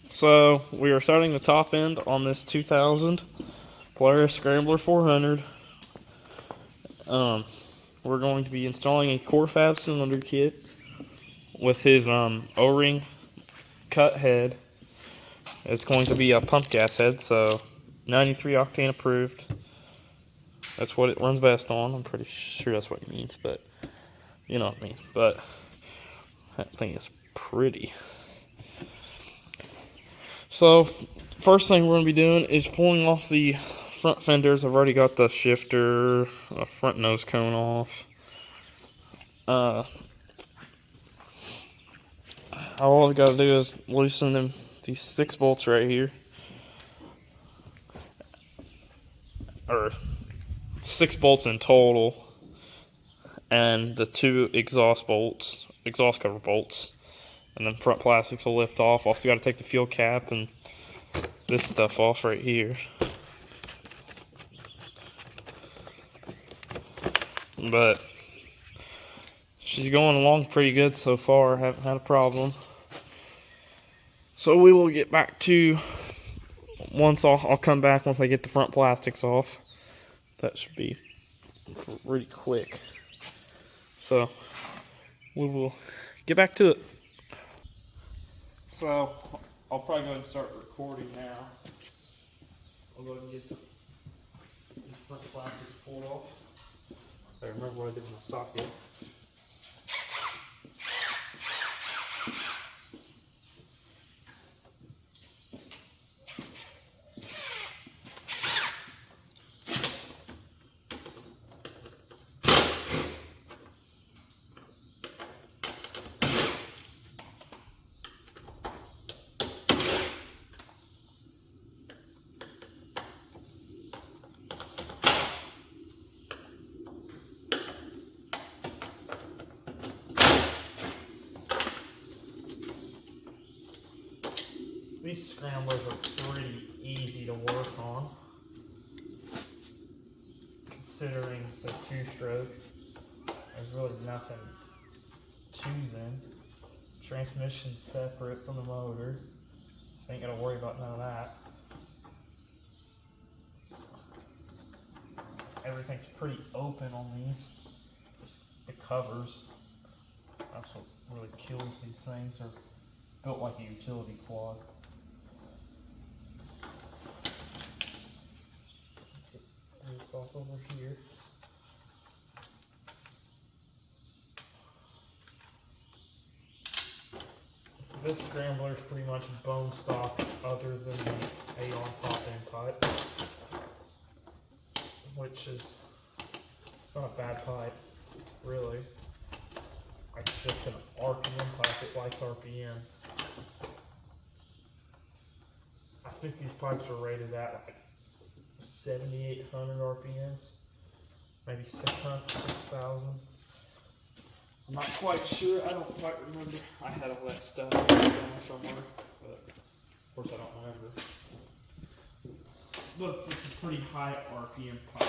So we are starting the top end on this 2000 Polaris Scrambler 400. We're going to be installing a core fab cylinder kit with his O-ring cut head. It's going to be a pump gas head, so 93 octane approved. That's what it runs best on. I'm pretty sure that's what it means, but you know what I mean. But that thing is pretty. So first thing we're going to be doing is pulling off the front fenders. I've already got the shifter, front nose cone off. All I've got to do is loosen these 6 bolts right here. Or 6 bolts in total. And the 2 exhaust cover bolts. And then front plastics will lift off. Also got to take the fuel cap and this stuff off right here. But she's going along pretty good so far. Haven't had a problem. So we will get back to I'll come back once I get the front plastics off. That should be pretty quick. So we will get back to it. So I'll probably go ahead and start recording now. I'll go ahead and get these front plastics pulled off. I remember what I did with my socket. These scramblers are pretty easy to work on, considering the 2-stroke. There's really nothing to them. Transmission's separate from the motor, so ain't gotta worry about none of that. Everything's pretty open on these, just the covers. That's what really kills these things. They're built like a utility quad. This off over here. This scrambler is pretty much bone stock other than the Aon top end pipe, which is, it's not a bad pipe, really. It's just an RPM pipe, it likes RPM. I think these pipes are rated at like 7,800 RPMs, maybe 6,000. I'm not quite sure. I don't quite remember. I had all that stuff down somewhere, but of course I don't remember. But it's a pretty high RPM pipe.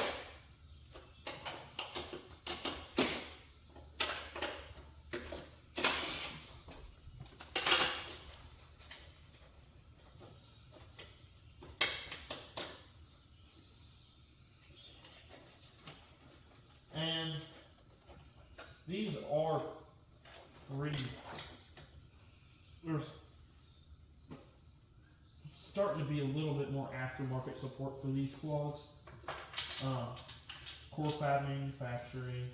And these are pretty, there's starting to be a little bit more aftermarket support for these quads. Core Fab Manufacturing,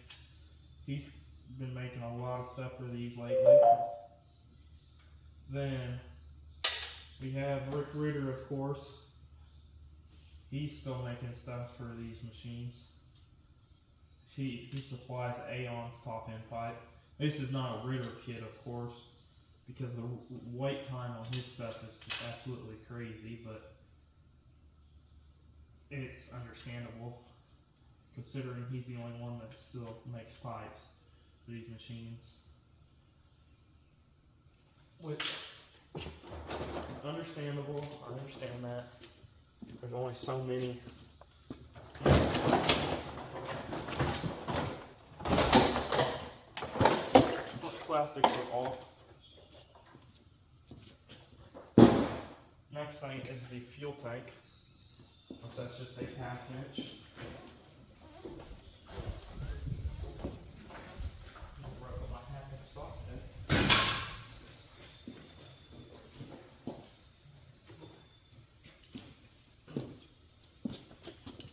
he's been making a lot of stuff for these lately. Then we have Rick Ritter, of course. He's still making stuff for these machines. He supplies Aon's top end pipe. This is not a Ritter kit, of course, because the wait time on his stuff is just absolutely crazy, but it's understandable considering he's the only one that still makes pipes for these machines. Which is understandable, I understand that. There's only so many. Plastics are off. next thing is the fuel tank. That's just a half inch.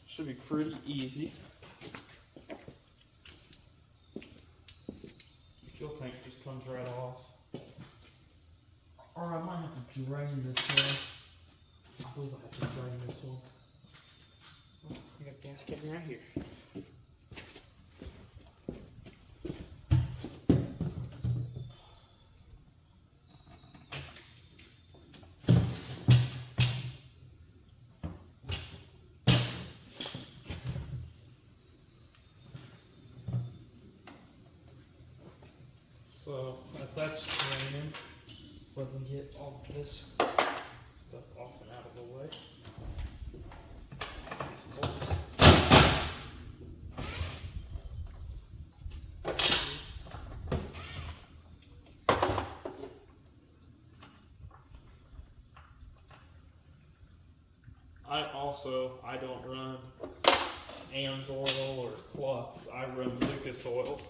Should be pretty easy. Fuel tank just comes right off. Or I might have to drain this one. I believe I have to drain this one. Oh, I got a gasket right here. So as that's draining, let me get all of this stuff off and out of the way. I don't run AMS oil or Klutz. I run Lucas oil.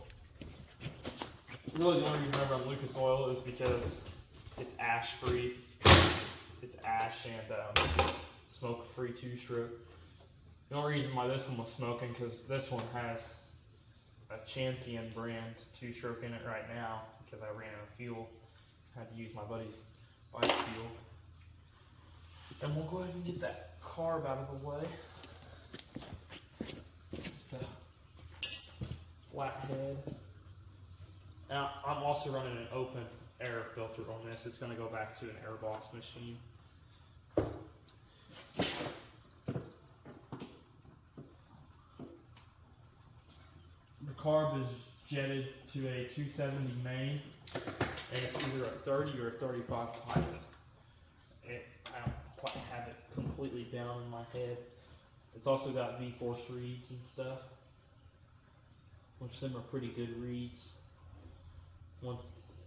Really, the only reason I run Lucas oil is because it's ash free. It's ash and smoke free 2-stroke. The only reason why this one was smoking because this one has a Champion brand 2-stroke in it right now because I ran out of fuel. I had to use my buddy's bike fuel. And we'll go ahead and get that carb out of the way. Just a flat head. Now, I'm also running an open air filter on this. It's going to go back to an airbox machine. The carb is jetted to a 270 main, and it's either a 30 or a 35 pilot. I don't quite have it completely down in my head. It's also got V-force reads and stuff, which them are pretty good reads when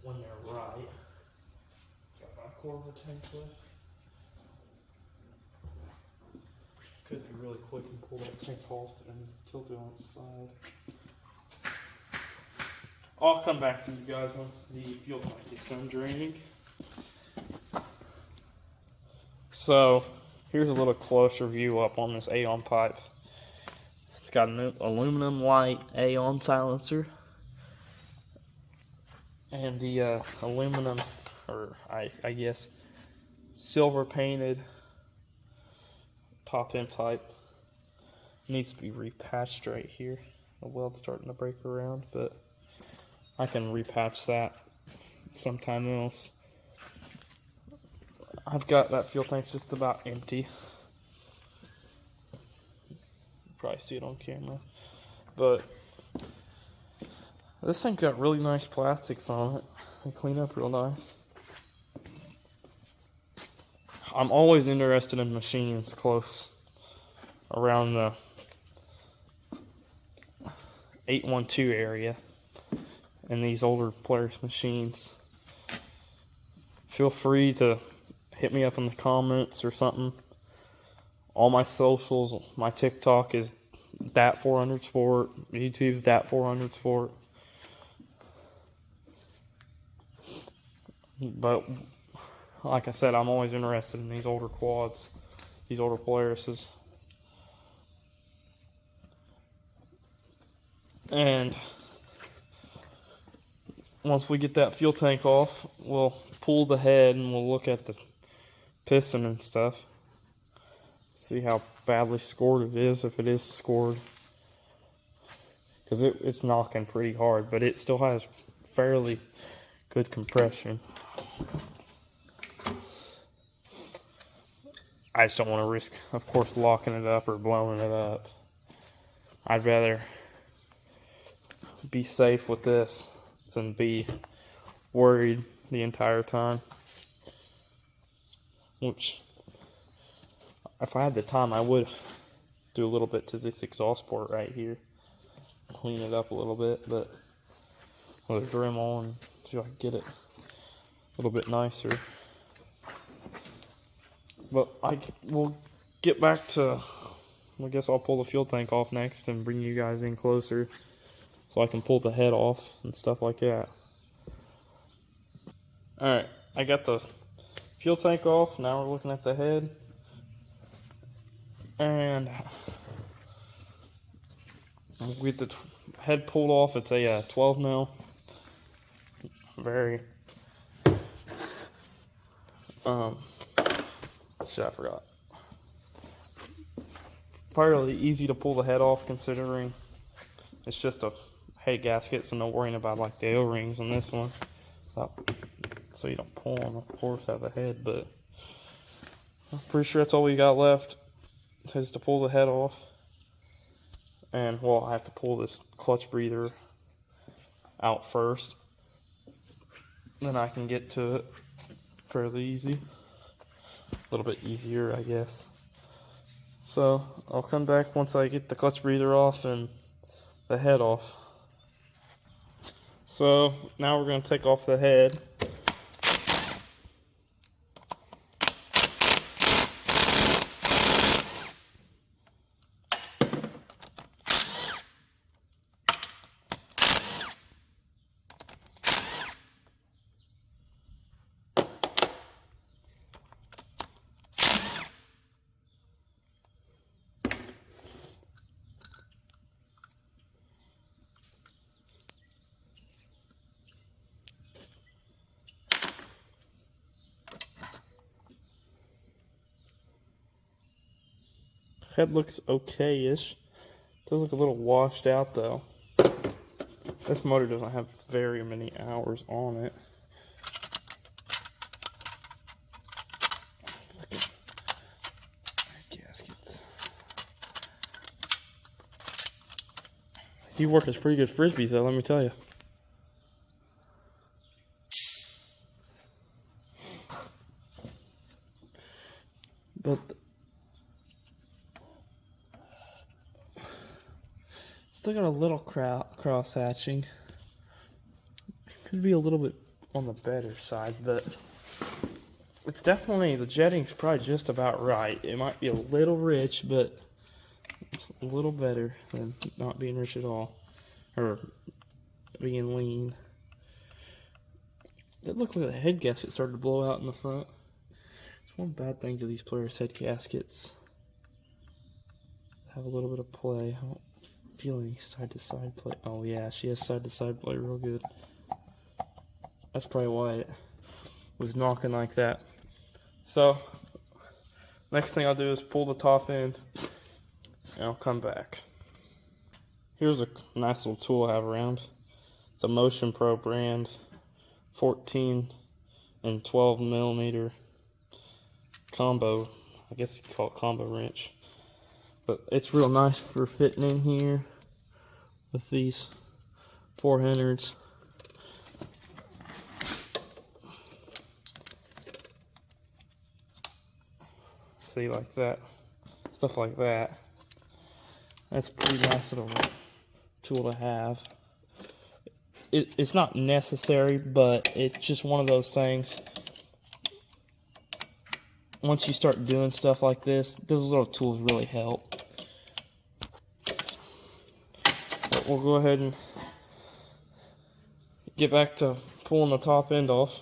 they're right. Got my Corva tank left. Could be really quick and pull that tank off and tilt it on its side. I'll come back to you guys once the fuel tank gets done draining. So, here's a little closer view up on this Aeon pipe. It's got an aluminum light Aeon silencer. And the aluminum, or I guess, silver painted top end pipe needs to be repatched right here. The weld's starting to break around, but I can repatch that sometime else. I've got that fuel tank's just about empty. You probably see it on camera. But this thing's got really nice plastics on it. They clean up real nice. I'm always interested in machines close around the 812 area and these older Polaris machines. Feel free to hit me up in the comments or something. All my socials, my TikTok is dat400sport, YouTube's dat400sport. But like I said, I'm always interested in these older quads, these older Polarises. And once we get that fuel tank off, we'll pull the head and we'll look at the piston and stuff. See how badly scored it is, if it is scored. Because it's knocking pretty hard, but it still has fairly good compression. I just don't want to risk, of course, locking it up or blowing it up. I'd rather be safe with this than be worried the entire time. Which, if I had the time, I would do a little bit to this exhaust port right here. Clean it up a little bit, but with a Dremel and see if I can get it a little bit nicer. But we'll get back to, I guess I'll pull the fuel tank off next and bring you guys in closer so I can pull the head off and stuff like that. Alright, I got the fuel tank off. Now we're looking at the head. And with the head pulled off, it's a 12 mil. Very shit, I forgot. Fairly easy to pull the head off, considering it's just a head gasket, so no worrying about like the O-rings on this one. So you don't pull them, of course, out of the head. But I'm pretty sure that's all we got left, is to pull the head off. And well, I have to pull this clutch breather out first. Then I can get to it fairly easy. A little bit easier, I guess. So I'll come back once I get the clutch breather off and the head off. So now we're going to take off the head. Head looks okay-ish. Does look a little washed out though. This motor doesn't have very many hours on it. Gaskets. You work as pretty good frisbees though, let me tell you. But still got a little cross hatching. Could be a little bit on the better side, but it's definitely, the jetting's probably just about right. It might be a little rich, but it's a little better than not being rich at all, or being lean. It looked like the head gasket started to blow out in the front. It's one bad thing to these Polaris head gaskets. Have a little bit of play. I don't feel any side-to-side play. Oh yeah, she has side-to-side play real good. That's probably why it was knocking like that. So, next thing I'll do is pull the top end, and I'll come back. Here's a nice little tool I have around. It's a Motion Pro brand, 14 and 12 millimeter combo. I guess you could call it combo wrench. But it's real nice for fitting in here with these 400s. See, like that. Stuff like that. That's a pretty nice little tool to have. It's not necessary, but it's just one of those things. Once you start doing stuff like this, those little tools really help. But we'll go ahead and get back to pulling the top end off,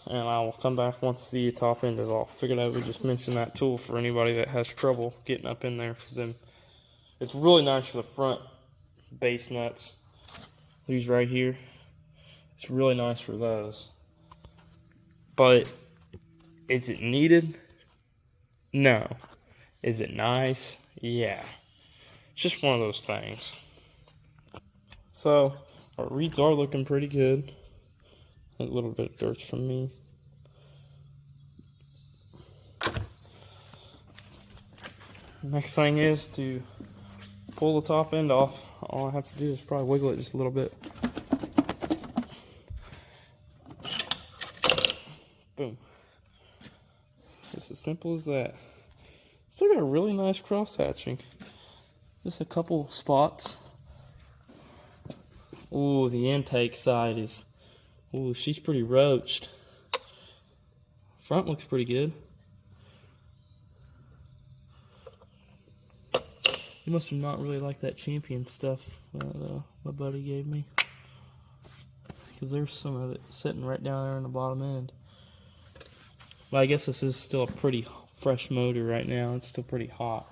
and I will come back once the top end is off. Figured I would just mention that tool for anybody that has trouble getting up in there for them. It's really nice for the front base nuts. These right here. It's really nice for those. But is it needed? No. Is it nice? Yeah. It's just one of those things. So, our reeds are looking pretty good. A little bit of dirt from me. Next thing is to pull the top end off. All I have to do is probably wiggle it just a little bit. Boom. Just as simple as that. Still got a really nice cross hatching. Just a couple spots. Ooh, the intake side is, ooh, she's pretty roached. Front looks pretty good. He must have not really liked that champion stuff that my buddy gave me. Because there's some of it sitting right down there in the bottom end. But I guess this is still a pretty fresh motor right now. It's still pretty hot.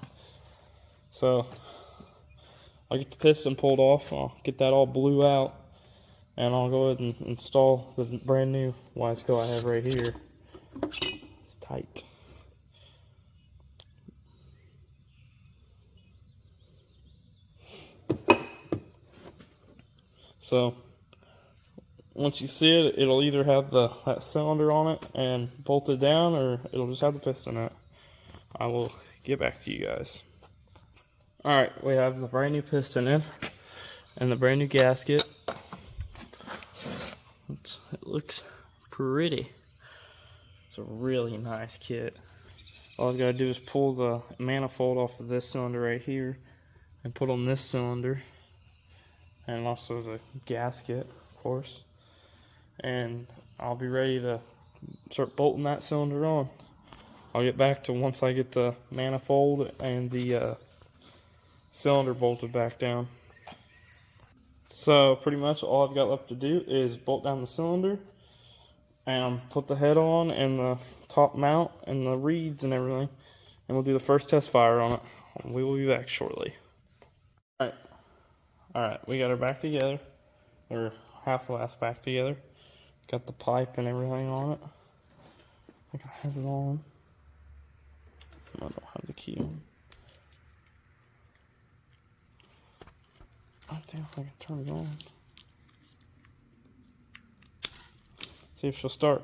So I'll get the piston pulled off. I'll get that all blew out. And I'll go ahead and install the brand new Wiseco I have right here. It's tight. So once you see it, it'll either have that cylinder on it and bolted down, or it'll just have the piston in it. I will get back to you guys. Alright, we have the brand new piston in and the brand new gasket. It looks pretty. It's a really nice kit. All I gotta do is pull the manifold off of this cylinder right here and put on this cylinder, and also the gasket, of course. And I'll be ready to start bolting that cylinder on. I'll get back to once I get the manifold and the cylinder bolted back down. So pretty much all I've got left to do is bolt down the cylinder and put the head on and the top mount and the reeds and everything, and we'll do the first test fire on it. We will be back shortly. Alright, we got her back together, or half-glass back together. Got the pipe and everything on it. I think I have it on. I don't have the key on. I think I can turn it on. See if she'll start.